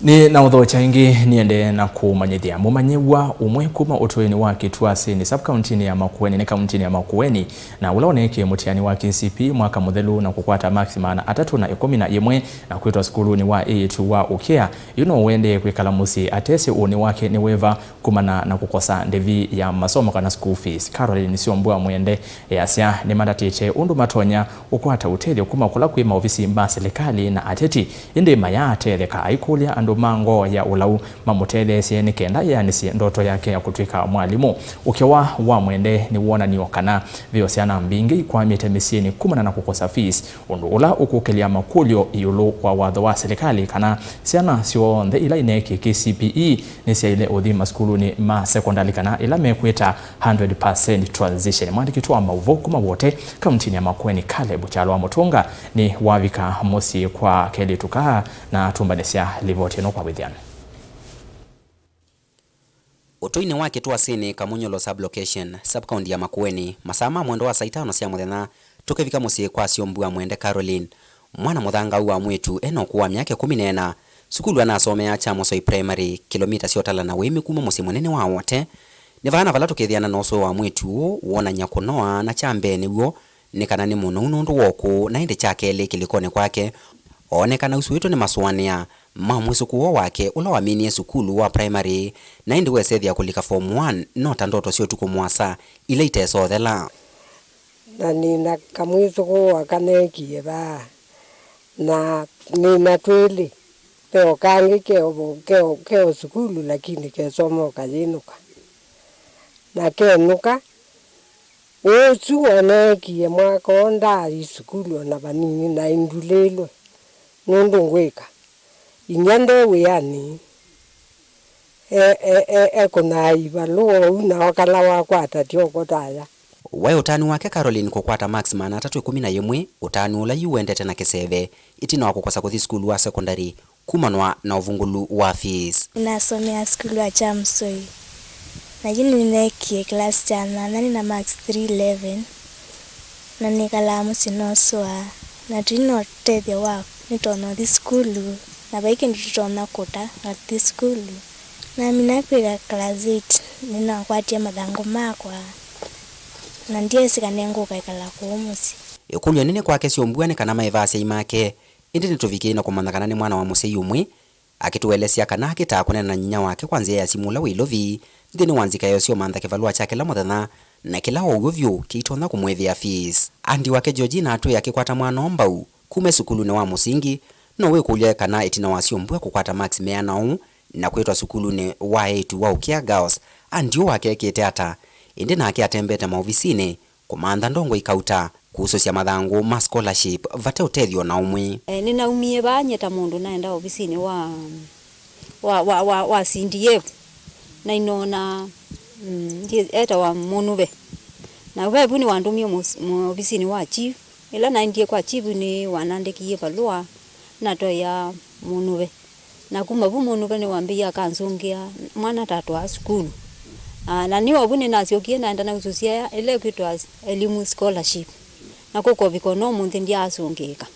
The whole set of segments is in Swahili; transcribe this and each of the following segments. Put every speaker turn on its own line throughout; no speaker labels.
Ni na udho chaingi niende na kumanyithia Mumanyiw'A umwe kuma utuini wa Kituasini subkauntini ya Makueni ni kauntini ya Makueni na unekie mutiani wa KCPE mwaka muthelu na kukwata makisi mana 311 na kwitwa sukuluni wa eitu wa Ukia nouendee kwikala musyi atesi uni wake ni wiva kumana na kukosa ndivi ya masomo kana school fees. Carolyn Syombua Mwende asya ni mandatiche undu matonya ukwata uteithio kuma kula kwi maofisi mba serikali na ateti indi maya teleka aikulia andu mango ya ulau mamutethesie ni kenda yanisi ndoto yake ya kutw'ika mwalimu. Ukia wa Mwende ni wonan'yo kana vyo ciana mbingi kwa mitemisieni kumana na kukosa fees undu ula ukukelia makulio iulu kwa watho wa serikali kana ciana cionthe ila inekie KCPE ni cia ile uthima sukuluni ma secondary kana ila mekwita 100% transition. Mwandiki wa mauvo kuma wote kauntini ya Makueni Caleb Chalwa Mutunga ni wavika musyi kwa keli tukaa na tumbanesia livoti no kwa withiana.
Utuini wa Kituasini Kamunyolo sublocation subcounty ya Makueni masama mwendo wa saa 5 cia muthenya tukivika musyi kwa Syombua Mwende Carolyn mwana muthanga wa mwitu enokuwa miaka 14 sukulu anasomea cha Musyi primary kilomita ciotala na wimi kuma musyi munene wa wote ni vana vala tukithiana na uso wa mwitu wonan'yo kunoa na chambe niguo ni kana ni muno nundu woku na indi chake ile kilikone kwake onekana usuito ni maswania mamwisukuo wake ula waminie sukulu wa primary na indi wesethia kulika form 1 nota ndoto sio tuko mwasa ile itesothela
na nina kamwisukuo wakanekie ba na nina twili peo kangi keo sukulu lakini kesomo kajinuka na kenuka usu anekie mwaka ndari sukulu na banini na indulelo nundu ngwika inyande wiyani kuna ibaluo una wakala wakwata tioko taya
we utani wake Carolyn kukwata max mana 311 utani ula yuendete na kiseve itina wakukosa kuthi skulu wa secondary kumanwa na uvungulu wa fees.
Nasomea skulu wa Chamsoi na jini ninekie class chana nani na max 311 na nikala musinoswa na tuino tethia wako nitono thi skulu na baiki nitutona kuta at this school na minapika class 8 nina kwatia mathango makwa na ndiye sikanengo kaikala kumusyi
ikulyo nini kwake Syombua ni kana maivasi imake indi nituvikina kumanyakana ni mwana wa musyi umwe akituelesya kana akitakuna na nyinya wake kwanzia ya simula wilovi ndini wanzika yosio mantha kivalua chake la muthenya na kila oguvyo kitona kumwethia fees andi wake Georgina atu yake kwata mwana ombau kume sukulu ni wa musingi no we kulya kana itina wa Syombua kukwata max meanau na kwitwa sukulu ni wa eitu wa Ukia girls andio wake kitata indi nake atembete maofisini kumantha ndongo ikauta kuhusu mathangu ma scholarship vate utethio na umwe
ninaumie banyeta mundu naenda ofisini wa CDF na inona eta wa munuve na webu ni wandumie ofisini wa chief ila naindie kwa chief ni wanandikie balua na to ya munuve na kuma bu munuve ni wambia kanzungia mwana tatu wa school na ni wabuni nasiokie naenda na ususia ile kwitwa elimu scholarship na kuko vikono munthi ndia asungika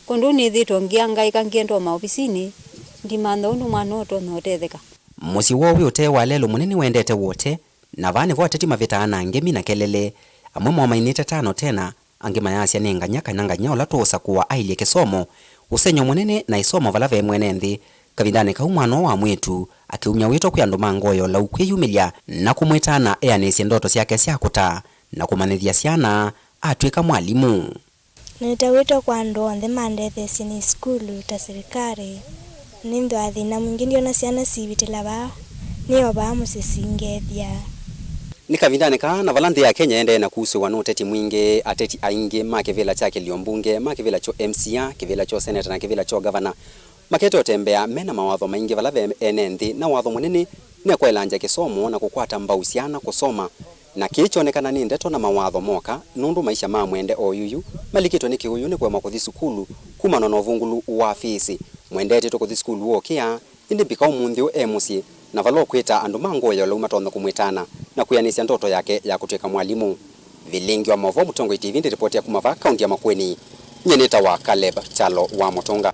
kondu ni thito ngiangaika ngiendo maofisini ndimanda undu mwana oto notetheka
musyi wowe ute walelo munene wendete wote na vane vote mavitana ngemi na kelele amwe mwainite 5 tena ange mayasya nenganya kananganya ola tosa kuwa ailie kisomo usenyo munene na isomo vala ve mwene nthi kavindane ka umwana wa mwitu akiumya wito kwa andu mangoyo la ukwiyumilia na kumwetana eanisye ndoto ciake cia kuta na kumanithia ciana atwika mwalimu.
Nita wito kwa andu onthe mandethesi ni skulu ta serikali nindo athina mwingi ndiona ciana civitila ba niyo ba musisingethia
ni kavindane ka na valante ya Kenya ende na kuhusu wanoteti mwingi ateti aingi makivila chake liombunge makivila cho MCA kivila cho senator na kivila cho governor maketo tembea mena mawatho maingi vala ve enenthi na watho munene ni kwelanja kisomo na kukwata mbausiana kusoma na kichonekana ni ndeto na mawatho moka nundu maisha ma Mwende oyuyu malikito ni kiuyu ni kwema kuthi sukulu kumana na uvungulu wa fees Mwendete to kuthi sukulu Ukia indi bika umunthio musyi na valo kwita andu mangoyo la umatona kumwitana na kuyanisya ndoto yake ya kutwika mwalimu. Vilingi wa Mavo Mutongo TV ndi ripoti ya kumava kaunti ya Makueni nyeneta wa Caleb Chalo wa Mutonga.